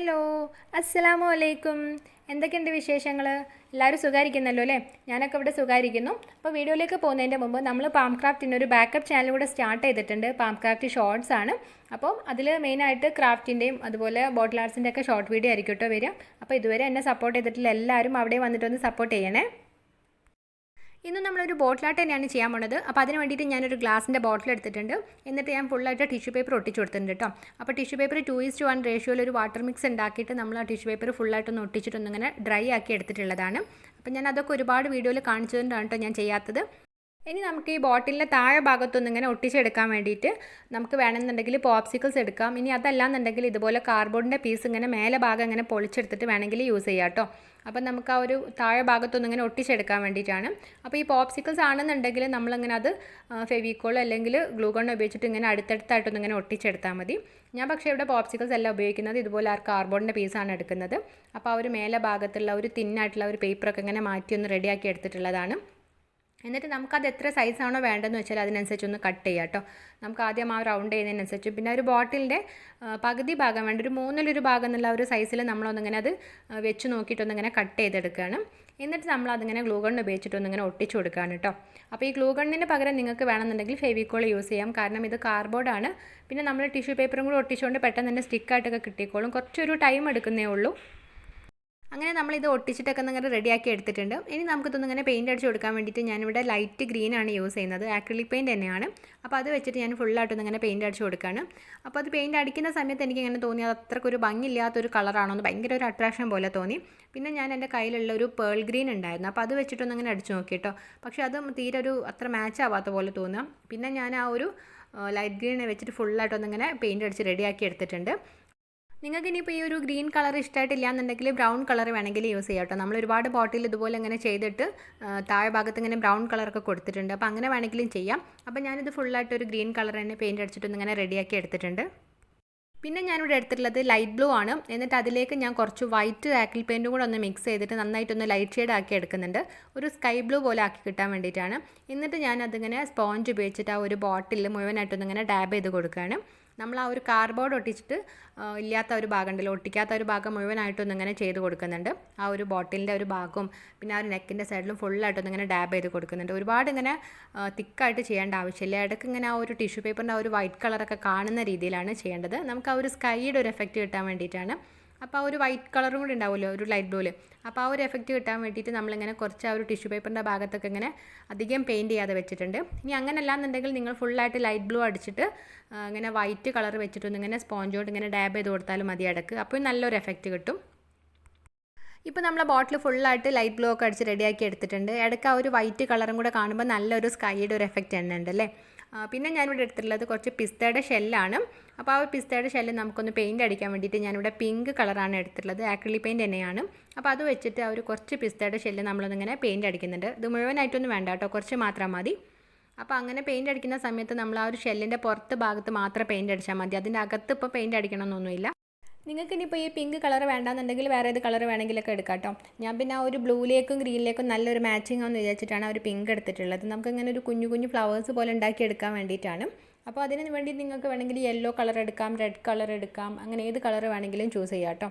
Hello, അസ്സലാമു അലൈക്കും. എന്തൊക്കെയുണ്ട് വിശേഷങ്ങൾ? എല്ലാവരും സുഖമായിരിക്കുന്നല്ലോ അല്ലേ? ഞാനൊക്കെ ഇവിടെ സുഖമായിരിക്കുന്നു. അപ്പോൾ വീഡിയോയിലേക്ക് പോകുന്നതിൻ്റെ മുമ്പ് നമ്മൾ പാംക്രാഫ്റ്റിൻ്റെ ഒരു ബാക്കപ്പ് ചാനൽ കൂടെ സ്റ്റാർട്ട് ചെയ്തിട്ടുണ്ട്. പാംക്രാഫ്റ്റ് ഷോർട്സ് ആണ്. അപ്പോൾ അതിൽ മെയിനായിട്ട് ക്രാഫ്റ്റിൻ്റെയും അതുപോലെ ബോട്ടിൽ ആർട്സിൻ്റെ ഒക്കെ ഷോർട്ട് വീഡിയോ ആയിരിക്കും കേട്ടോ വരിക. അപ്പോൾ ഇതുവരെ എന്നെ സപ്പോർട്ട് ചെയ്തിട്ടുള്ള എല്ലാവരും അവിടെ വന്നിട്ടൊന്ന് സപ്പോർട്ട് ചെയ്യണേ. ഇന്ന് നമ്മളൊരു ബോട്ടിലായിട്ട് തന്നെയാണ് ചെയ്യാൻ പോണത്. അപ്പോൾ അതിന് വേണ്ടിയിട്ട് ഞാനൊരു ഗ്ലാസിൻ്റെ ബോട്ടിൽ എടുത്തിട്ടുണ്ട്. എന്നിട്ട് ഞാൻ ഫുള്ളായിട്ട് ടിഷ്യൂ പേപ്പർ ഒട്ടിച്ച് കൊടുത്തിട്ടുണ്ട് കേട്ടോ. അപ്പോൾ ടിഷ്യൂ പേപ്പർ 2:1 റേഷ്യോയിൽ ഒരു വാട്ടർ മിക്സ് ഉണ്ടാക്കിയിട്ട് നമ്മൾ ആ ടിഷ്യൂ പേപ്പർ ഫുള്ളായിട്ടൊന്ന് ഒട്ടിച്ചിട്ടൊന്നിങ്ങനെ ഡ്രൈ ആക്കി എടുത്തിട്ടുള്ളതാണ്. അപ്പോൾ ഞാൻ അതൊക്കെ ഒരുപാട് വീഡിയോയിൽ കാണിച്ചതുകൊണ്ടാണ് കേട്ടോ ഞാൻ ചെയ്യാത്തത്. ഇനി നമുക്ക് ഈ ബോട്ടിലിൻ്റെ താഴെ ഭാഗത്തൊന്നും ഇങ്ങനെ ഒട്ടിച്ചെടുക്കാൻ വേണ്ടിയിട്ട് നമുക്ക് വേണമെന്നുണ്ടെങ്കിൽ പോപ്സിക്കിൾസ് എടുക്കാം. ഇനി അതല്ലാന്നുണ്ടെങ്കിൽ ഇതുപോലെ കാർഡ്ബോർഡിൻ്റെ പീസ് ഇങ്ങനെ മേലെ ഭാഗം ഇങ്ങനെ പൊളിച്ചെടുത്തിട്ട് വേണമെങ്കിൽ യൂസ് ചെയ്യാം കേട്ടോ. അപ്പം നമുക്ക് ആ ഒരു താഴെ ഭാഗത്തൊന്നും ഇങ്ങനെ ഒട്ടിച്ചെടുക്കാൻ വേണ്ടിയിട്ടാണ്. അപ്പോൾ ഈ പോപ്സിക്കിൾസ് ആണെന്നുണ്ടെങ്കിൽ നമ്മളിങ്ങനെ അത് ഫെവിക്കോൾ അല്ലെങ്കിൽ ഗ്ലൂഗൺ ഉപയോഗിച്ചിട്ട് ഇങ്ങനെ അടുത്തടുത്തായിട്ടൊന്നും ഇങ്ങനെ ഒട്ടിച്ചെടുത്താൽ മതി. ഞാൻ പക്ഷേ ഇവിടെ പോപ്സിക്കിൾസ് അല്ല ഉപയോഗിക്കുന്നത്, ഇതുപോലെ ആ കാർഡ്ബോർഡിൻ്റെ പീസാണ് എടുക്കുന്നത്. അപ്പോൾ ആ ഒരു മേലെ ഭാഗത്തുള്ള ഒരു തിന്നായിട്ടുള്ള ഒരു പേപ്പറൊക്കെ ഇങ്ങനെ മാറ്റി ഒന്ന് റെഡിയാക്കി എടുത്തിട്ടുള്ളതാണ്. എന്നിട്ട് നമുക്കത് എത്ര സൈസാണോ വേണ്ടതെന്ന് വെച്ചാൽ അതിനനുസരിച്ചൊന്ന് കട്ട് ചെയ്യാം കേട്ടോ. നമുക്ക് ആദ്യം ആ റൗണ്ട് ചെയ്യുന്നതിനനുസരിച്ച് പിന്നെ ഒരു ബോട്ടിലിൻ്റെ പകുതി ഭാഗം വേണ്ട ഒരു മൂന്നിലൊരു ഭാഗം എന്നുള്ള ഒരു സൈസിൽ നമ്മളൊന്നിങ്ങനെ അത് വെച്ച് നോക്കിയിട്ടൊന്നിങ്ങനെ കട്ട് ചെയ്തെടുക്കുകയാണ്. എന്നിട്ട് നമ്മളതിങ്ങനെ ഗ്ലൂ ഗൺ ഉപയോഗിച്ചിട്ടൊന്നിങ്ങനെ ഒട്ടിച്ചു കൊടുക്കുകയാണ് കേട്ടോ. അപ്പോൾ ഈ ഗ്ലൂ ഗണ്ണിന് പകരം നിങ്ങൾക്ക് വേണമെന്നുണ്ടെങ്കിൽ ഫെവിക്കോൾ യൂസ് ചെയ്യാം. കാരണം ഇത് കാർഡ്ബോർഡാണ്. പിന്നെ നമ്മൾ ടിഷ്യൂ പേപ്പറും കൂടെ ഒട്ടിച്ചുകൊണ്ട് പെട്ടെന്ന് തന്നെ സ്റ്റിക്കായിട്ടൊക്കെ കിട്ടിക്കോളും. കുറച്ചൊരു ടൈം എടുക്കുന്നേ ഉള്ളൂ. അങ്ങനെ നമ്മളിത് ഒട്ടിച്ചിട്ടൊക്കെ ഇങ്ങനെ റെഡിയാക്കി എടുത്തിട്ടുണ്ട്. ഇനി നമുക്കിതൊന്നിങ്ങനെ പെയിൻറ്റ് അടിച്ച് കൊടുക്കാൻ വേണ്ടിയിട്ട് ഞാനിവിടെ ലൈറ്റ് ഗ്രീനാണ് യൂസ് ചെയ്യുന്നത്. ആക്രിലിക് പെയിൻറ്റ് തന്നെയാണ്. അപ്പോൾ അത് വെച്ചിട്ട് ഞാൻ ഫുള്ളായിട്ടൊന്നിങ്ങനെ പെയിൻറ്റ് അടിച്ച് കൊടുക്കുകയാണ്. അപ്പോൾ അത് പെയിൻറ്റ് അടിക്കുന്ന സമയത്ത് എനിക്കിങ്ങനെ തോന്നി അത് അത്രക്കൊരു ഭംഗിയില്ലാത്തൊരു കളറാണോ, ഭയങ്കര ഒരു അട്രാക്ഷൻ പോലെ തോന്നി. പിന്നെ ഞാൻ എൻ്റെ കയ്യിലുള്ള ഒരു പേൾ ഗ്രീൻ ഉണ്ടായിരുന്നു. അപ്പോൾ അത് വെച്ചിട്ടൊന്നിങ്ങനെ അടിച്ച് നോക്കി കേട്ടോ. പക്ഷേ അതും തീരെ ഒരു അത്ര മാച്ച് ആവാത്ത പോലെ തോന്നുക. പിന്നെ ഞാൻ ആ ഒരു ലൈറ്റ് ഗ്രീനെ വെച്ചിട്ട് ഫുള്ളായിട്ടൊന്നിങ്ങനെ പെയിൻറ്റ് അടിച്ച് റെഡിയാക്കി എടുത്തിട്ടുണ്ട്. നിങ്ങൾക്ക് ഇനിയിപ്പോൾ ഈ ഒരു ഗ്രീൻ കളർ ഇഷ്ടമായിട്ടില്ല എന്നുണ്ടെങ്കിൽ ബ്രൗൺ കളർ വേണമെങ്കിൽ യൂസ് ചെയ്യാം കേട്ടോ. നമ്മൾ ഒരുപാട് ബോട്ടിൽ ഇതുപോലെ ഇങ്ങനെ ചെയ്തിട്ട് താഴെ ഭാഗത്ത് ഇങ്ങനെ ബ്രൗൺ കളറൊക്കെ കൊടുത്തിട്ടുണ്ട്. അപ്പോൾ അങ്ങനെ വേണമെങ്കിലും ചെയ്യാം. അപ്പോൾ ഞാനിത് ഫുള്ളായിട്ട് ഒരു ഗ്രീൻ കളർ തന്നെ പെയിൻറ്റ് അടിച്ചിട്ടൊന്ന് ഇങ്ങനെ റെഡിയാക്കി എടുത്തിട്ടുണ്ട്. പിന്നെ ഞാനിവിടെ എടുത്തിട്ടുള്ളത് ലൈറ്റ് ബ്ലൂ ആണ്. എന്നിട്ട് അതിലേക്ക് ഞാൻ കുറച്ച് വൈറ്റ് ആക്രിലിക് പെയിൻറ്റും കൂടെ ഒന്ന് മിക്സ് ചെയ്തിട്ട് നന്നായിട്ടൊന്ന് ലൈറ്റ് ഷെയ്ഡ് ആക്കി എടുക്കുന്നുണ്ട്. ഒരു സ്കൈ ബ്ലൂ പോലെ ആക്കി കിട്ടാൻ വേണ്ടിയിട്ടാണ്. എന്നിട്ട് ഞാനതിങ്ങനെ സ്പോഞ്ച് ഉപയോഗിച്ചിട്ട് ആ ഒരു ബോട്ടിൽ മുഴുവനായിട്ടൊന്നിങ്ങനെ ഡാബ് ചെയ്ത് കൊടുക്കുകയാണ്. നമ്മൾ ആ ഒരു കാർഡ്ബോർഡ് ഒട്ടിച്ചിട്ട് ഇല്ലാത്ത ഒരു ഭാഗം ഉണ്ടല്ലോ, ഒട്ടിക്കാത്ത ഒരു ഭാഗം മുഴുവനായിട്ടൊന്നിങ്ങനെ ചെയ്ത് കൊടുക്കുന്നുണ്ട്. ആ ഒരു ബോട്ടിലിൻ്റെ ഒരു ഭാഗവും പിന്നെ ആ ഒരു നെക്കിൻ്റെ സൈഡിലും ഫുള്ളായിട്ടൊന്നിങ്ങനെ ഡാബ് ചെയ്ത് കൊടുക്കുന്നുണ്ട്. ഒരുപാട് ഇങ്ങനെ തിക്കായിട്ട് ചെയ്യേണ്ട ആവശ്യമില്ല. ഇടയ്ക്ക് ഇങ്ങനെ ആ ഒരു ടിഷ്യൂ പേപ്പറിൻ്റെ ആ ഒരു വൈറ്റ് കളറൊക്കെ കാണുന്ന രീതിയിലാണ് ചെയ്യേണ്ടത്. നമുക്ക് ആ ഒരു സ്കൈയുടെ ഒരു എഫക്റ്റ് കിട്ടാൻ വേണ്ടിയിട്ടാണ്. അപ്പോൾ ആ ഒരു വൈറ്റ് കളറും കൂടി ഉണ്ടാവുമല്ലോ ഒരു ലൈറ്റ് ബ്ലൂവിൽ. അപ്പോൾ ആ ഒരു എഫക്റ്റ് കിട്ടാൻ വേണ്ടിയിട്ട് നമ്മളിങ്ങനെ കുറച്ച് ആ ഒരു ടിഷ്യൂ പേപ്പറിൻ്റെ ഭാഗത്തൊക്കെ ഇങ്ങനെ അധികം പെയിൻറ്റ് ചെയ്യാതെ വെച്ചിട്ടുണ്ട്. ഇനി അങ്ങനെ അല്ലാന്നുണ്ടെങ്കിൽ നിങ്ങൾ ഫുള്ളായിട്ട് ലൈറ്റ് ബ്ലൂ അടിച്ചിട്ട് ഇങ്ങനെ വൈറ്റ് കളർ വെച്ചിട്ടൊന്ന് ഇങ്ങനെ സ്പോഞ്ചോട്ട് ഇങ്ങനെ ഡാബ് ചെയ്ത് കൊടുത്താലും മതി ഇടയ്ക്ക്. അപ്പോൾ നല്ലൊരു എഫക്റ്റ് കിട്ടും. ഇപ്പോൾ നമ്മളെ ബോട്ടിൽ ഫുള്ളായിട്ട് ലൈറ്റ് ബ്ലൂ ഒക്കെ അടിച്ച് റെഡിയാക്കി എടുത്തിട്ടുണ്ട്. ഇടയ്ക്ക് ആ ഒരു വൈറ്റ് കളറും കൂടെ കാണുമ്പോൾ നല്ലൊരു സ്കൈയുടെ ഒരു എഫക്റ്റ് തന്നെ ഉണ്ടല്ലേ. പിന്നെ ഞാനിവിടെ എടുത്തിട്ടുള്ളത് കുറച്ച് പിസ്തയുടെ ഷെല്ലാണ്. അപ്പോൾ ആ ഒരു പിസ്തയുടെ ഷെല്ല് നമുക്കൊന്ന് പെയിൻറ്റ് അടിക്കാൻ വേണ്ടിയിട്ട് ഞാനിവിടെ പിങ്ക് കളറാണ് എടുത്തിട്ടുള്ളത്. ആക്രിലിക് പെയിൻറ്റ് തന്നെയാണ്. അപ്പോൾ അത് വെച്ചിട്ട് ആ ഒരു കുറച്ച് പിസ്തയുടെ ഷെല്ല് നമ്മളൊന്നിങ്ങനെ പെയിൻറ്റ് അടിക്കുന്നുണ്ട്. ഇത് മുഴുവനായിട്ടൊന്നും വേണ്ട കേട്ടോ, കുറച്ച് മാത്രം മതി. അപ്പോൾ അങ്ങനെ പെയിൻറ്റ് അടിക്കുന്ന സമയത്ത് നമ്മൾ ആ ഒരു ഷെല്ലിൻ്റെ പുറത്ത് ഭാഗത്ത് മാത്രം പെയിൻറ്റ് അടിച്ചാൽ മതി. അതിൻ്റെ അകത്ത് ഇപ്പോൾ പെയിൻറ്റ് അടിക്കണമെന്നൊന്നുമില്ല. നിങ്ങൾക്ക് ഇനിയിപ്പോൾ ഈ പിങ്ക് കളർ വേണ്ടാന്നുണ്ടെങ്കിൽ വേറെ ഏത് കളർ വേണമെങ്കിലൊക്കെ എടുക്കാം കേട്ടോ. ഞാൻ പിന്നെ ആ ഒരു ബ്ലൂയിലേക്കും ഗ്രീനിലേക്കും നല്ലൊരു മാച്ചിങ് ആണെന്ന് വിചാരിച്ചിട്ടാണ് ആ ഒരു പിങ്ക് എടുത്തിട്ടുള്ളത്. നമുക്കിങ്ങനെ ഒരു കുഞ്ഞു കുഞ്ഞു ഫ്ലവേഴ്സ് പോലെ ഉണ്ടാക്കിയെടുക്കാൻ വേണ്ടിയിട്ടാണ്. അപ്പോൾ അതിന് വേണ്ടി നിങ്ങൾക്ക് വേണമെങ്കിൽ യെല്ലോ കളർ എടുക്കാം, റെഡ് കളർ എടുക്കാം, അങ്ങനെ ഏത് കളർ വേണമെങ്കിലും ചൂസ് ചെയ്യാം കേട്ടോ.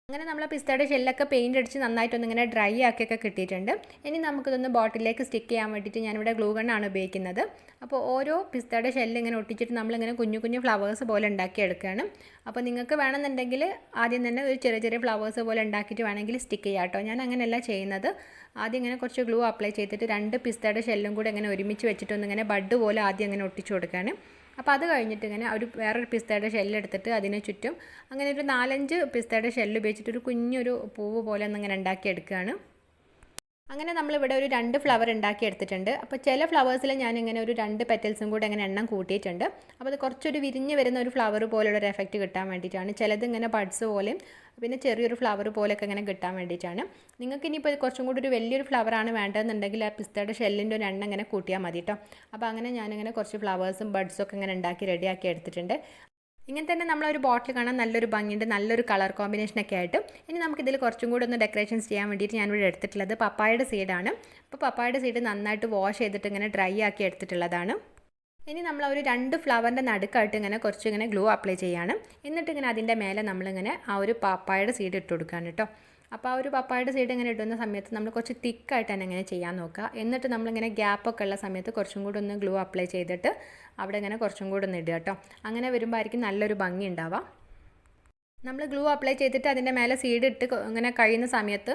അങ്ങനെ നമ്മൾ പിസ്തയുടെ ഷെല്ലൊക്കെ പെയിൻറ്റ് അടിച്ച് നന്നായിട്ടൊന്നിങ്ങനെ ഡ്രൈ ആക്കിയൊക്കെ കിട്ടിയിട്ടുണ്ട്. ഇനി നമുക്കിതൊന്ന് ബോട്ടിലേക്ക് സ്റ്റിക്ക് ചെയ്യാൻ വേണ്ടിയിട്ട് ഞാനിവിടെ ഗ്ലൂ ഗണ്ണാണ് ഉപയോഗിക്കുന്നത്. അപ്പോൾ ഓരോ പിസ്തയുടെ ഷെല്ല് ഇങ്ങനെ ഒട്ടിച്ചിട്ട് നമ്മളിങ്ങനെ കുഞ്ഞു കുഞ്ഞു ഫ്ലവേഴ്സ് പോലെ ഉണ്ടാക്കിയെടുക്കുകയാണ്. അപ്പോൾ നിങ്ങൾക്ക് വേണമെന്നുണ്ടെങ്കിൽ ആദ്യം തന്നെ ഒരു ചെറിയ ചെറിയ ഫ്ലവേഴ്സ് പോലെ ഉണ്ടാക്കിയിട്ട് വേണമെങ്കിൽ സ്റ്റിക്ക് ചെയ്യാം കേട്ടോ. ഞാൻ അങ്ങനെയല്ല ചെയ്യുന്നത്. ആദ്യം ഇങ്ങനെ കുറച്ച് ഗ്ലൂ അപ്ലൈ ചെയ്തിട്ട് 2 പിസ്തയുടെ ഷെല്ലും കൂടെ ഇങ്ങനെ ഒരുമിച്ച് വെച്ചിട്ടൊന്നിങ്ങനെ ബഡ് പോലെ ആദ്യം അങ്ങനെ ഒട്ടിച്ചു കൊടുക്കുകയാണ്. അപ്പോൾ അത് കഴിഞ്ഞിട്ട് ഇങ്ങനെ ഒരു വേറൊരു പിസ്തയുടെ ഷെല്ലെടുത്തിട്ട് അതിന് ചുറ്റും അങ്ങനെ ഒരു 4-5 പിസ്തയുടെ ഷെല്ല് ഉപയോഗിച്ചിട്ട് ഒരു കുഞ്ഞൊരു പൂവ് പോലെ ഒന്നിങ്ങനെ ഉണ്ടാക്കിയെടുക്കുകയാണ്. അങ്ങനെ നമ്മളിവിടെ ഒരു 2 ഫ്ലവർ ഉണ്ടാക്കി എടുത്തിട്ടുണ്ട്. അപ്പോൾ ചില ഫ്ലവേഴ്സിൽ ഞാനിങ്ങനെ ഒരു 2 പെറ്റൽസും കൂടെ അങ്ങനെ എണ്ണം കൂട്ടിയിട്ടുണ്ട്. അപ്പോൾ അത് കുറച്ചൊരു വിരിഞ്ഞ് വരുന്ന ഒരു ഫ്ലവർ പോലുള്ളൊരു എഫക്റ്റ് കിട്ടാൻ വേണ്ടിയിട്ടാണ്. ചിലത് ഇങ്ങനെ ബഡ്സ് പോലെയും പിന്നെ ചെറിയൊരു ഫ്ലവർ പോലെയൊക്കെ ഇങ്ങനെ കിട്ടാൻ വേണ്ടിയിട്ടാണ്. നിങ്ങൾക്ക് ഇനിയിപ്പോൾ കുറച്ചും കൂടി ഒരു വലിയൊരു ഫ്ലവറാണ് വേണ്ടതെന്നുണ്ടെങ്കിൽ ആ പിസ്തയുടെ ഷെല്ലിൻ്റെ ഒരു എണ്ണം ഇങ്ങനെ കൂട്ടിയാൽ മതി കേട്ടോ. അപ്പോൾ അങ്ങനെ ഞാനിങ്ങനെ കുറച്ച് ഫ്ലവേഴ്സും ബഡ്സും ഒക്കെ ഇങ്ങനെ ഉണ്ടാക്കി റെഡിയാക്കി എടുത്തിട്ടുണ്ട്. ഇങ്ങനെ തന്നെ നമ്മളൊരു ബോട്ടിൽ കാണാൻ നല്ലൊരു ഭംഗിയുണ്ട്, നല്ലൊരു കളർ കോമ്പിനേഷനൊക്കെ ആയിട്ട്. ഇനി നമുക്കിതിൽ കുറച്ചും കൂടി ഒന്ന് ഡെക്കറേഷൻസ് ചെയ്യാൻ വേണ്ടിയിട്ട് ഞാനിവിടെ എടുത്തിട്ടുള്ളത് പപ്പായയുടെ സീഡാണ്. അപ്പോൾ പപ്പായയുടെ സീഡ് നന്നായിട്ട് വാഷ് ചെയ്തിട്ട് ഇങ്ങനെ ഡ്രൈ ആക്കി എടുത്തിട്ടുള്ളതാണ്. ഇനി നമ്മൾ ഒരു 2 ഫ്ലവറിൻ്റെ നടുക്കായിട്ട് ഇങ്ങനെ കുറച്ച് ഇങ്ങനെ ഗ്ലൂ അപ്ലൈ ചെയ്യാണ്. എന്നിട്ട് ഇങ്ങനെ അതിൻ്റെ മേലെ നമ്മളിങ്ങനെ ആ ഒരു പപ്പായയുടെ സീഡ് ഇട്ട് കൊടുക്കുകയാണ് കേട്ടോ. അപ്പോൾ ആ ഒരു പപ്പായയുടെ സീഡ് ഇങ്ങനെ ഇടുന്ന സമയത്ത് നമ്മൾ കുറച്ച് തിക്കായിട്ട് തന്നെ ഇങ്ങനെ ചെയ്യാൻ നോക്കുക. എന്നിട്ട് നമ്മളിങ്ങനെ ഗ്യാപ്പൊക്കെ ഉള്ള സമയത്ത് കുറച്ചും കൂടി ഒന്ന് ഗ്ലൂ അപ്ലൈ ചെയ്തിട്ട് അവിടെ ഇങ്ങനെ കുറച്ചും കൂടി ഒന്ന് ഇടുക കേട്ടോ. അങ്ങനെ വരുമ്പോൾ ആയിരിക്കും നല്ലൊരു ഭംഗി ഉണ്ടാവുക. നമ്മൾ ഗ്ലൂ അപ്ലൈ ചെയ്തിട്ട് അതിൻ്റെ മേലെ സീഡ് ഇട്ട് ഇങ്ങനെ കഴിയുന്ന സമയത്ത്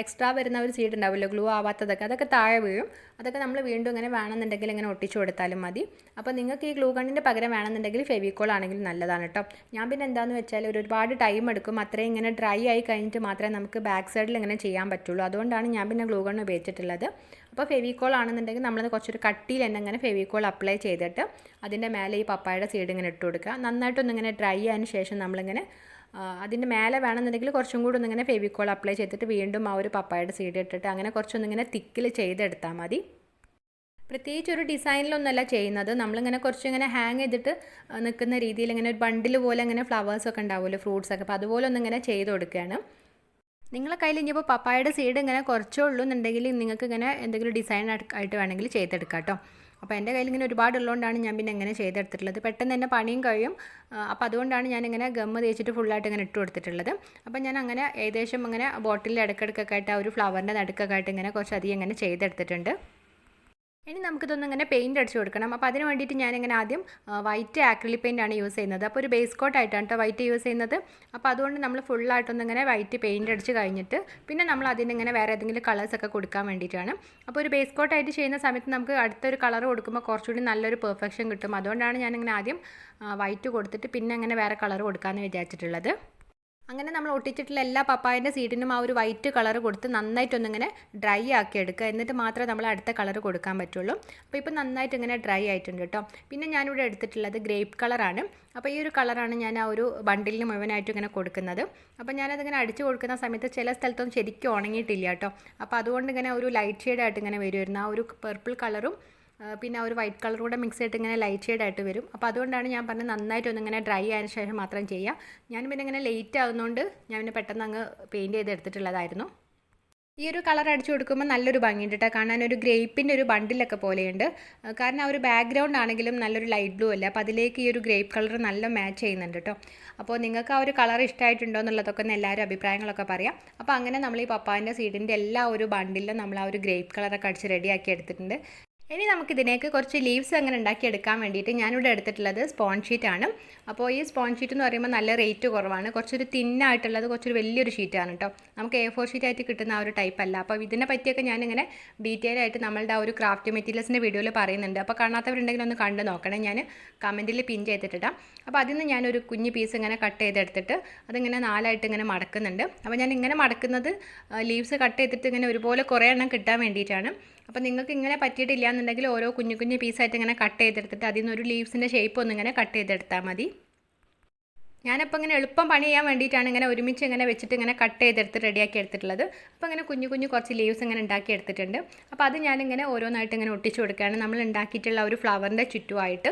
എക്സ്ട്രാ വരുന്ന ഒരു സീഡ് ഉണ്ടാവുമല്ലോ ഗ്ലൂ ആവാത്തതൊക്കെ, അതൊക്കെ താഴെ വീഴും. അതൊക്കെ നമ്മൾ വീണ്ടും ഇങ്ങനെ വേണമെന്നുണ്ടെങ്കിൽ ഇങ്ങനെ ഒട്ടിച്ചു കൊടുത്താലും മതി. അപ്പോൾ നിങ്ങൾക്ക് ഈ ഗ്ലൂ ഗണ്ണിൻ്റെ പകരം വേണമെന്നുണ്ടെങ്കിൽ ഫെവിക്കോൾ ആണെങ്കിൽ നല്ലതാണ് കേട്ടോ. ഞാൻ പിന്നെ എന്താണെന്ന് വെച്ചാൽ ഒരുപാട് ടൈം എടുക്കും. അത്രയും ഇങ്ങനെ ഡ്രൈ ആയി കഴിഞ്ഞിട്ട് മാത്രമേ നമുക്ക് ബാക്ക് സൈഡിൽ ഇങ്ങനെ ചെയ്യാൻ പറ്റുള്ളൂ. അതുകൊണ്ടാണ് ഞാൻ പിന്നെ ഗ്ലൂ ഗണ്ണ് ഉപയോഗിച്ചിട്ടുള്ളത്. അപ്പോൾ ഫെവിക്കോൾ ആണെന്നുണ്ടെങ്കിൽ നമ്മളത് കുറച്ചൊരു കട്ടിയിൽ തന്നെ ഇങ്ങനെ ഫെവിക്കോൾ അപ്ലൈ ചെയ്തിട്ട് അതിൻ്റെ മേലെ ഈ പപ്പായയുടെ സീഡ് ഇങ്ങനെ ഇട്ട് കൊടുക്കുക. നന്നായിട്ടൊന്നിങ്ങനെ ഡ്രൈ ആയതിന് ശേഷം നമ്മളിങ്ങനെ അതിൻ്റെ മേലെ വേണമെന്നുണ്ടെങ്കിൽ കുറച്ചും കൂടി ഒന്നിങ്ങനെ ഫെവിക്കോൾ അപ്ലൈ ചെയ്തിട്ട് വീണ്ടും ആ ഒരു പപ്പായയുടെ സീഡ് ഇട്ടിട്ട് അങ്ങനെ കുറച്ചൊന്നിങ്ങനെ തിക്കിൽ ചെയ്തെടുത്താൽ മതി. പ്രത്യേകിച്ച് ഒരു ഡിസൈനിലൊന്നുമല്ല ചെയ്യുന്നത്. നമ്മളിങ്ങനെ കുറച്ചിങ്ങനെ ഹാങ് ചെയ്തിട്ട് നിൽക്കുന്ന രീതിയിൽ ഇങ്ങനെ ഒരു ബണ്ടിൽ പോലെ ഇങ്ങനെ ഫ്ലവേഴ്സൊക്കെ ഉണ്ടാവുമല്ലോ, ഫ്രൂട്ട്സൊക്കെ, അപ്പോൾ അതുപോലെ ഒന്നിങ്ങനെ ചെയ്ത് കൊടുക്കുകയാണ്. നിങ്ങളെ കയ്യിൽ ഇനിയിപ്പോൾ പപ്പായയുടെ സീഡ് ഇങ്ങനെ കുറച്ചേ ഉള്ളൂ എന്നുണ്ടെങ്കിൽ നിങ്ങൾക്ക് ഇങ്ങനെ എന്തെങ്കിലും ഡിസൈൻ ആയിട്ട് വേണമെങ്കിൽ ചെയ്തെടുക്കാം കേട്ടോ. അപ്പോൾ എൻ്റെ കയ്യിൽ ഇങ്ങനെ ഒരുപാടുള്ളതുകൊണ്ടാണ് ഞാൻ പിന്നെ എങ്ങനെ ചെയ്തെടുത്തിട്ടുള്ളത്. പെട്ടെന്ന് തന്നെ പണിയും കഴിയും. അപ്പോൾ അതുകൊണ്ടാണ് ഞാനിങ്ങനെ ഗമ്മ് തേച്ചിട്ട് ഫുള്ളായിട്ട് ഇങ്ങനെ ഇട്ട് കൊടുത്തിട്ടുള്ളത്. അപ്പോൾ ഞാൻ അങ്ങനെ ഏകദേശം അങ്ങനെ ബോട്ടിലിൽ ഇടയ്ക്കിടയ്ക്കൊക്കെ ആയിട്ട് ആ ഒരു ഫ്ലവറിൻ്റെ നടുക്കൊക്കെ ആയിട്ട് ഇങ്ങനെ കുറച്ചധികം ഇങ്ങനെ ചെയ്തെടുത്തിട്ടുണ്ട്. ഇനി നമുക്കിതൊന്നും ഇങ്ങനെ പെയിൻറ്റ് അടിച്ച് കൊടുക്കണം. അപ്പോൾ അതിന് വേണ്ടിയിട്ട് ഞാനിങ്ങനെ ആദ്യം വൈറ്റ് ആക്രിലിക് പെയിൻ്റ് ആണ് യൂസ് ചെയ്യുന്നത്. അപ്പോൾ ഒരു ബേസ് കോട്ടായിട്ടാണ് കേട്ടോ വൈറ്റ് യൂസ് ചെയ്യുന്നത്. അപ്പോൾ അതുകൊണ്ട് നമ്മൾ ഫുള്ളായിട്ടൊന്നിങ്ങനെ വൈറ്റ് പെയിൻറ്റ് അടിച്ച് കഴിഞ്ഞിട്ട് പിന്നെ നമ്മൾ അതിനിങ്ങനെ വേറെ ഏതെങ്കിലും കളേഴ്സൊക്കെ കൊടുക്കാൻ വേണ്ടിയിട്ടാണ്. അപ്പോൾ ഒരു ബേസ് കോട്ടായിട്ട് ചെയ്യുന്ന സമയത്ത് നമുക്ക് അടുത്തൊരു കളർ കൊടുക്കുമ്പോൾ കുറച്ചുകൂടി നല്ലൊരു പെർഫെക്ഷൻ കിട്ടും. അതുകൊണ്ടാണ് ഞാനിങ്ങനെ ആദ്യം വൈറ്റ് കൊടുത്തിട്ട് പിന്നെ അങ്ങനെ വേറെ കളർ കൊടുക്കാമെന്ന് വിചാരിച്ചിട്ടുള്ളത്. അങ്ങനെ നമ്മൾ ഒട്ടിച്ചിട്ടുള്ള എല്ലാ പപ്പായൻ്റെ സീഡിനും ആ ഒരു വൈറ്റ് കളർ കൊടുത്ത് നന്നായിട്ടൊന്നിങ്ങനെ ഡ്രൈ ആക്കി എടുക്കുക. എന്നിട്ട് മാത്രമേ നമ്മൾ അടുത്ത കളർ കൊടുക്കാൻ പറ്റുള്ളൂ. അപ്പോൾ ഇപ്പോൾ നന്നായിട്ട് ഇങ്ങനെ ഡ്രൈ ആയിട്ടുണ്ട് കേട്ടോ. പിന്നെ ഞാനിവിടെ എടുത്തിട്ടുള്ളത് ഗ്രേപ്പ് കളറാണ്. അപ്പോൾ ഈ ഒരു കളറാണ് ഞാൻ ആ ഒരു ബണ്ടിലിന് മുഴുവനായിട്ട് ഇങ്ങനെ കൊടുക്കുന്നത്. അപ്പോൾ ഞാനതിങ്ങനെ അടിച്ച് കൊടുക്കുന്ന സമയത്ത് ചില സ്ഥലത്തൊന്നും ശരിക്കും ഉണങ്ങിയിട്ടില്ല കേട്ടോ. അപ്പോൾ അതുകൊണ്ട് ഇങ്ങനെ ഒരു ലൈറ്റ് ഷെയ്ഡായിട്ട് ഇങ്ങനെ വരുമായിരുന്നു. ആ ഒരു പർപ്പിൾ കളറും പിന്നെ ആ ഒരു വൈറ്റ് കളർ കൂടെ മിക്സ് ചെയ്തിട്ട് ഇങ്ങനെ ലൈറ്റ് ഷെയ്ഡായിട്ട് വരും. അപ്പോൾ അതുകൊണ്ടാണ് ഞാൻ പറഞ്ഞത് നന്നായിട്ടൊന്നിങ്ങനെ ഡ്രൈ ആയതിനു ശേഷം മാത്രം ചെയ്യുക. ഞാൻ പിന്നെ ഇങ്ങനെ ലേറ്റ് ആകുന്നതുകൊണ്ട് ഞാൻ പിന്നെ പെട്ടെന്ന് അങ്ങ് പെയിൻറ്റ് ചെയ്ത് എടുത്തിട്ടുള്ളതായിരുന്നു. ഈ ഒരു കളർ അടിച്ചു കൊടുക്കുമ്പോൾ നല്ലൊരു ഭംഗിയുണ്ട് കേട്ടോ. കാണാൻ ഒരു ഗ്രേപ്പിൻ്റെ ഒരു ബണ്ടിലൊക്കെ പോലെയുണ്ട്. കാരണം ആ ഒരു ബാക്ക്ഗ്രൗണ്ട് ആണെങ്കിലും നല്ലൊരു ലൈറ്റ് ബ്ലൂ അല്ല. അപ്പോൾ അതിലേക്ക് ഈ ഒരു ഗ്രേപ്പ് കളർ നല്ല മാച്ച് ചെയ്യുന്നുണ്ട് കേട്ടോ. അപ്പോൾ നിങ്ങൾക്ക് ആ ഒരു കളർ ഇഷ്ടമായിട്ടുണ്ടോ എന്നുള്ളതൊക്കെ ഒന്ന് എല്ലാവരും അഭിപ്രായങ്ങളൊക്കെ പറയാം. അപ്പോൾ അങ്ങനെ നമ്മൾ ഈ പപ്പായൻ്റെ സീഡിൻ്റെ എല്ലാ ഒരു ബണ്ടിലും നമ്മൾ ആ ഒരു ഗ്രേപ്പ് കളറൊക്കെ അടിച്ച് റെഡിയാക്കി എടുത്തിട്ടുണ്ട്. ഇനി നമുക്കിതിനേക്ക് കുറച്ച് ലീവ്സ് അങ്ങനെ ഉണ്ടാക്കിയെടുക്കാൻ വേണ്ടിയിട്ട് ഞാനിവിടെ എടുത്തിട്ടുള്ളത് സ്പോഞ്ച് ഷീറ്റാണ്. അപ്പോൾ ഈ സ്പോഞ്ച് ഷീറ്റ് എന്ന് പറയുമ്പോൾ നല്ല റേറ്റ് കുറവാണ്. കുറച്ചൊരു തിന്നായിട്ടുള്ളത് കുറച്ചൊരു വലിയൊരു ഷീറ്റാണ് കേട്ടോ. നമുക്ക് A4 ഷീറ്റായിട്ട് കിട്ടുന്ന ആ ഒരു ടൈപ്പ് അല്ല. അപ്പോൾ ഇതിനെ പറ്റിയൊക്കെ ഞാനിങ്ങനെ ഡീറ്റെയിൽ ആയിട്ട് നമ്മളുടെ ആ ഒരു ക്രാഫ്റ്റ് മെറ്റീരിയൽസിൻ്റെ വീഡിയോയിൽ പറയുന്നുണ്ട്. അപ്പോൾ കാണാത്തവരുണ്ടെങ്കിൽ ഒന്ന് കണ്ട് നോക്കണേ. ഞാൻ കമൻറ്റിൽ പിൻ ചെയ്തിട്ടിടാം. അപ്പോൾ അതിൽ നിന്ന് ഞാനൊരു കുഞ്ഞ് പീസ് ഇങ്ങനെ കട്ട് ചെയ്തെടുത്തിട്ട് അതിങ്ങനെ 4ആയിട്ട് ഇങ്ങനെ മടക്കുന്നുണ്ട്. അപ്പോൾ ഞാൻ ഇങ്ങനെ മടക്കുന്നത് ലീവ്സ് കട്ട് ചെയ്തിട്ട് ഇങ്ങനെ ഒരുപോലെ കുറേ എണ്ണം കിട്ടാൻ വേണ്ടിയിട്ടാണ്. അപ്പോൾ നിങ്ങൾക്ക് ഇങ്ങനെ പറ്റിയിട്ടില്ല എന്നുണ്ടെങ്കിൽ ഓരോ കുഞ്ഞു കുഞ്ഞു പീസായിട്ട് ഇങ്ങനെ കട്ട് ചെയ്തെടുത്തിട്ട് അതിൽ നിന്നൊരു ലീവ്സിൻ്റെ ഷേപ്പ് ഒന്നിങ്ങനെ കട്ട് ചെയ്തെടുത്താൽ മതി. ഞാനപ്പോൾ ഇങ്ങനെ എളുപ്പം പണി ചെയ്യാൻ വേണ്ടിയിട്ടാണ് ഇങ്ങനെ ഒരുമിച്ച് ഇങ്ങനെ വെച്ചിട്ട് ഇങ്ങനെ കട്ട് ചെയ്തെടുത്ത് റെഡിയാക്കി എടുത്തിട്ടുള്ളത്. അപ്പോൾ ഇങ്ങനെ കുഞ്ഞു കുഞ്ഞു കുറച്ച് ലീവ്സ് ഇങ്ങനെ ഉണ്ടാക്കി എടുത്തിട്ടുണ്ട്. അപ്പോൾ അത് ഞാനിങ്ങനെ ഓരോന്നായിട്ട് ഇങ്ങനെ ഒട്ടിച്ച് കൊടുക്കുകയാണ്. നമ്മൾ ഉണ്ടാക്കിയിട്ടുള്ള ഒരു ഫ്ലവറിൻ്റെ ചുറ്റുമായിട്ട്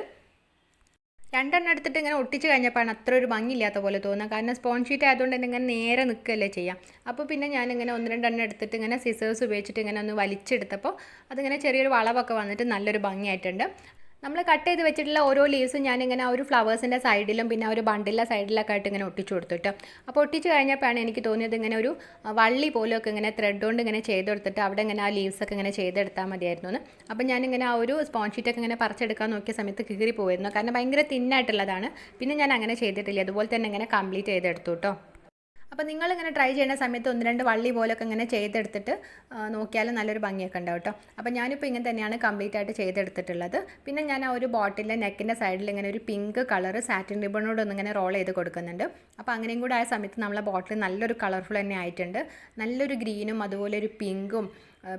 2 എണ്ണം എടുത്തിട്ട് ഇങ്ങനെ ഒട്ടിച്ച് കഴിഞ്ഞപ്പോഴാണ് അത്ര ഒരു ഭംഗിയില്ലാത്ത പോലെ തോന്നുക. കാരണം സ്പോഞ്ച് ഷീറ്റ് ആയതുകൊണ്ട് തന്നെ ഇങ്ങനെ നേരെ നിൽക്കുകയല്ലേ ചെയ്യാം. അപ്പോൾ പിന്നെ ഞാനിങ്ങനെ 1-2 എണ്ണം എടുത്തിട്ട് ഇങ്ങനെ സിസേഴ്സ് ഉപയോഗിച്ചിട്ട് ഇങ്ങനെ ഒന്ന് വലിച്ചെടുത്തപ്പോൾ അതിങ്ങനെ ചെറിയൊരു വളവൊക്കെ വന്നിട്ട് നല്ലൊരു ഭംഗിയായിട്ടുണ്ട്. നമ്മൾ കട്ട് ചെയ്ത് വെച്ചിട്ടുള്ള ഓരോ ലീവ്സും ഞാനിങ്ങനെ ആ ഒരു ഫ്ലവേഴ്സിൻ്റെ സൈഡിലും പിന്നെ ആ ഒരു ബണ്ടിലെ സൈഡിലൊക്കെ ആയിട്ട് ഇങ്ങനെ ഒട്ടിച്ചു കൊടുത്തിട്ട് അപ്പോൾ ഒട്ടിച്ച് കഴിഞ്ഞപ്പോഴാണ് എനിക്ക് തോന്നിയത് ഇങ്ങനെ ഒരു വള്ളി പോലെയൊക്കെ ഇങ്ങനെ ത്രെഡ് കൊണ്ട് ഇങ്ങനെ ചെയ്തെടുത്തിട്ട് അവിടെ ഇങ്ങനെ ആ ലീവ്സൊക്കെ ഇങ്ങനെ ചെയ്തെടുത്താൽ മതിയായിരുന്നു എന്ന്. അപ്പോൾ ഞാനിങ്ങനെ ആ ഒരു സ്പോഞ്ച് ഷീറ്റൊക്കെ ഇങ്ങനെ പറിച്ചെടുക്കാൻ നോക്കിയ സമയത്ത് കീറി പോയിരുന്നു. കാരണം ഭയങ്കര തിന്നായിട്ടുള്ളതാണ്. പിന്നെ ഞാൻ അങ്ങനെ ചെയ്തിട്ടില്ല. അതുപോലെ തന്നെ ഇങ്ങനെ കംപ്ലീറ്റ് ചെയ്തെടുത്തു കേട്ടോ. അപ്പോൾ നിങ്ങളിങ്ങനെ ട്രൈ ചെയ്യുന്ന സമയത്ത് 1-2 വള്ളി പോലൊക്കെ ഇങ്ങനെ ചെയ്തെടുത്തിട്ട് നോക്കിയാൽ നല്ലൊരു ഭംഗിയൊക്കെ ഉണ്ടാവും കേട്ടോ. അപ്പോൾ ഞാനിപ്പോൾ ഇങ്ങനെ തന്നെയാണ് കംപ്ലീറ്റ് ആയിട്ട് ചെയ്തെടുത്തിട്ടുള്ളത്. പിന്നെ ഞാൻ ആ ഒരു ബോട്ടിലിൻ്റെ നെക്കിൻ്റെ സൈഡിൽ ഇങ്ങനെ ഒരു പിങ്ക് കളർ സാറ്റിൻ റിബണോട് ഒന്നിങ്ങനെ റോൾ ചെയ്ത് കൊടുക്കുന്നുണ്ട്. അപ്പോൾ അങ്ങനെയും കൂടെ ആയ സമയത്ത് നമ്മളെ ബോട്ടിൽ നല്ലൊരു കളർഫുൾ തന്നെ ആയിട്ടുണ്ട്. നല്ലൊരു ഗ്രീനും അതുപോലെ ഒരു പിങ്കും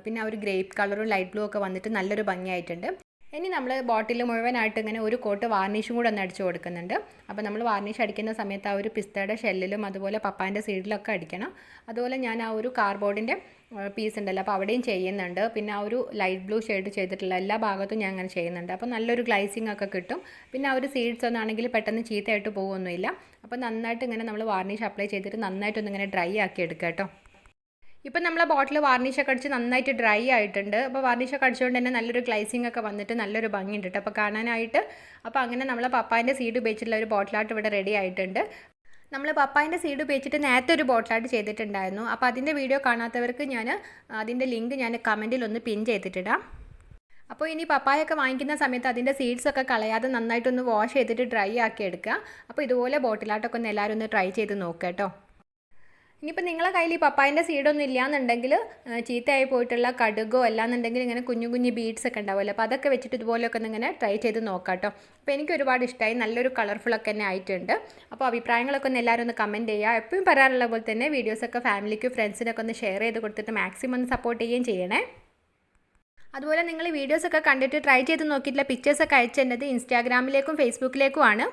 പിന്നെ ആ ഒരു ഗ്രേപ്പ് കളറും ലൈറ്റ് ബ്ലൂ ഒക്കെ വന്നിട്ട് നല്ലൊരു ഭംഗിയായിട്ടുണ്ട്. ഇനി നമ്മൾ ബോട്ടിൽ മുഴുവനായിട്ട് ഇങ്ങനെ ഒരു കോട്ട് വാർണിഷും കൂടെ ഒന്ന് അടിച്ച് കൊടുക്കുന്നുണ്ട്. അപ്പോൾ നമ്മൾ വാർണിഷ് അടിക്കുന്ന സമയത്ത് ആ ഒരു പിസ്തയുടെ ഷെല്ലിലും അതുപോലെ പപ്പായൻ്റെ സീഡിലൊക്കെ അടിക്കണം. അതുപോലെ ഞാൻ ആ ഒരു കാർഡ്ബോർഡിൻ്റെ പീസ് ഉണ്ടല്ലോ അപ്പോൾ അവിടെയും ചെയ്യുന്നുണ്ട്. പിന്നെ ആ ഒരു ലൈറ്റ് ബ്ലൂ ഷെയ്ഡ് ചെയ്തിട്ടുള്ള എല്ലാ ഭാഗത്തും ഞാൻ അങ്ങനെ ചെയ്യുന്നുണ്ട്. അപ്പോൾ നല്ലൊരു ഗ്ലൈസിങ് ഒക്കെ കിട്ടും. പിന്നെ ആ ഒരു സീഡ്സ് ഒന്നാണെങ്കിൽ പെട്ടെന്ന് ചീത്തയായിട്ട് പോകുമൊന്നുമില്ല. അപ്പോൾ നന്നായിട്ട് ഇങ്ങനെ നമ്മൾ വാർണിഷ് അപ്ലൈ ചെയ്തിട്ട് നന്നായിട്ടൊന്നിങ്ങനെ ഡ്രൈ ആക്കി എടുക്കുക കേട്ടോ. ഇപ്പം നമ്മളെ ബോട്ടിൽ വാർണിഷൊക്കെ അടിച്ച് നന്നായിട്ട് ഡ്രൈ ആയിട്ടുണ്ട്. അപ്പോൾ വാർണിഷൊക്കെ അടിച്ചുകൊണ്ട് തന്നെ നല്ലൊരു ഗ്ലൈസിംഗ് ഒക്കെ വന്നിട്ട് നല്ലൊരു ഭംഗിയുണ്ട് കേട്ടോ അപ്പോൾ കാണാനായിട്ട്. അപ്പോൾ അങ്ങനെ നമ്മൾ പപ്പായൻ്റെ സീഡ് ഉപയോഗിച്ചിട്ടുള്ള ഒരു ബോട്ടിലായിട്ട് ഇവിടെ റെഡി ആയിട്ടുണ്ട്. നമ്മൾ പപ്പായൻ്റെ സീഡ് ഉപയോഗിച്ചിട്ട് നേരത്തെ ഒരു ബോട്ടിലായിട്ട് ചെയ്തിട്ടുണ്ടായിരുന്നു. അപ്പോൾ അതിൻ്റെ വീഡിയോ കാണാത്തവർക്ക് ഞാൻ അതിൻ്റെ ലിങ്ക് ഞാൻ കമൻറ്റിലൊന്ന് പിൻ ചെയ്തിട്ടിടാം. അപ്പോൾ ഇനി പപ്പായൊക്കെ വാങ്ങിക്കുന്ന സമയത്ത് അതിൻ്റെ സീഡ്സൊക്കെ കളയാതെ നന്നായിട്ടൊന്ന് വാഷ് ചെയ്തിട്ട് ഡ്രൈ ആക്കി എടുക്കുക. അപ്പോൾ ഇതുപോലെ ബോട്ടിലായിട്ടൊക്കെ ഒന്ന് എല്ലാവരും ഒന്ന് ട്രൈ ചെയ്ത് നോക്കുക കേട്ടോ. ഇനിയിപ്പോൾ നിങ്ങളെ കയ്യിൽ ഈ പപ്പായൻ്റെ സീഡൊന്നും ഇല്ലയെന്നുണ്ടെങ്കിൽ ചീത്തയായി പോയിട്ടുള്ള കടുകോ അല്ലാന്നുണ്ടെങ്കിൽ ഇങ്ങനെ കുഞ്ഞു കുഞ്ഞു ബീഡ്സ് ഒക്കെ ഉണ്ടാവുമല്ലോ, അപ്പോൾ അതൊക്കെ വെച്ചിട്ട് ഇതുപോലെയൊക്കെ ഒന്ന് ഇങ്ങനെ ട്രൈ ചെയ്ത് നോക്കാം കേട്ടോ. അപ്പോൾ എനിക്ക് ഒരുപാട് ഇഷ്ടമായി, നല്ലൊരു കളർഫുള്ളൊക്കെ തന്നെ ആയിട്ടുണ്ട്. അപ്പോൾ അഭിപ്രായങ്ങളൊക്കെ ഒന്ന് എല്ലാവരും ഒന്ന് കമൻറ്റ് ചെയ്യുക. എപ്പോഴും പറയാറുള്ള പോലെ തന്നെ വീഡിയോസൊക്കെ ഫാമിലിക്കും ഫ്രണ്ട്സിനൊക്കെ ഒന്ന് ഷെയർ ചെയ്ത് കൊടുത്തിട്ട് മാക്സിമം ഒന്ന് സപ്പോർട്ട് ചെയ്യുകയും ചെയ്യണേ. അതുപോലെ നിങ്ങൾ വീഡിയോസൊക്കെ കണ്ടിട്ട് ട്രൈ ചെയ്ത് നോക്കിയിട്ടുള്ള പിക്ചേഴ്സൊക്കെ അയച്ചത് ഇൻസ്റ്റാഗ്രാമിലേക്കും ഫേസ്ബുക്കിലേക്കുമാണ്.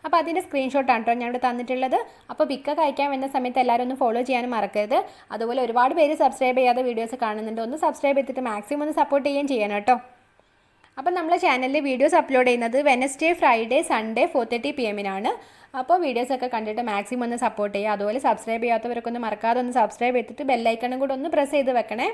അപ്പോൾ അതിൻ്റെ സ്ക്രീൻഷോട്ടാണ് കേട്ടോ ഞാനിവിടെ തന്നിട്ടുള്ളത്. അപ്പോൾ പിക്കൊക്കെ അയക്കാൻ വരുന്ന സമയത്ത് എല്ലാവരും ഒന്ന് ഫോളോ ചെയ്യാനും മറക്കരുത്. അതുപോലെ ഒരുപാട് പേര് സബ്സ്ക്രൈബ് ചെയ്യാതെ വീഡിയോസ് കാണുന്നുണ്ട്, ഒന്ന് സബ്സ്ക്രൈബ് ചെയ്തിട്ട് മാക്സിമം ഒന്ന് സപ്പോർട്ട് ചെയ്യുകയും ചെയ്യണം കേട്ടോ. അപ്പോൾ നമ്മളെ ചാനലിൽ വീഡിയോസ് അപ്ലോഡ് ചെയ്യുന്നത് വെനസ്ഡേ, ഫ്രൈഡേ, സൺഡേ 4:30 PM അപ്പോൾ വീഡിയോസൊക്കെ കണ്ടിട്ട് മാക്സിമം ഒന്ന് സപ്പോർട്ട് ചെയ്യുക. അതുപോലെ സബ്സ്ക്രൈബ് ചെയ്യാത്തവരൊക്കെ ഒന്ന് മറക്കാതെ ഒന്ന് സബ്സ്ക്രൈബ് ചെയ്തിട്ട് ബെല്ലൈക്കണും കൂടെ ഒന്ന് പ്രസ് ചെയ്ത് വെക്കണേ.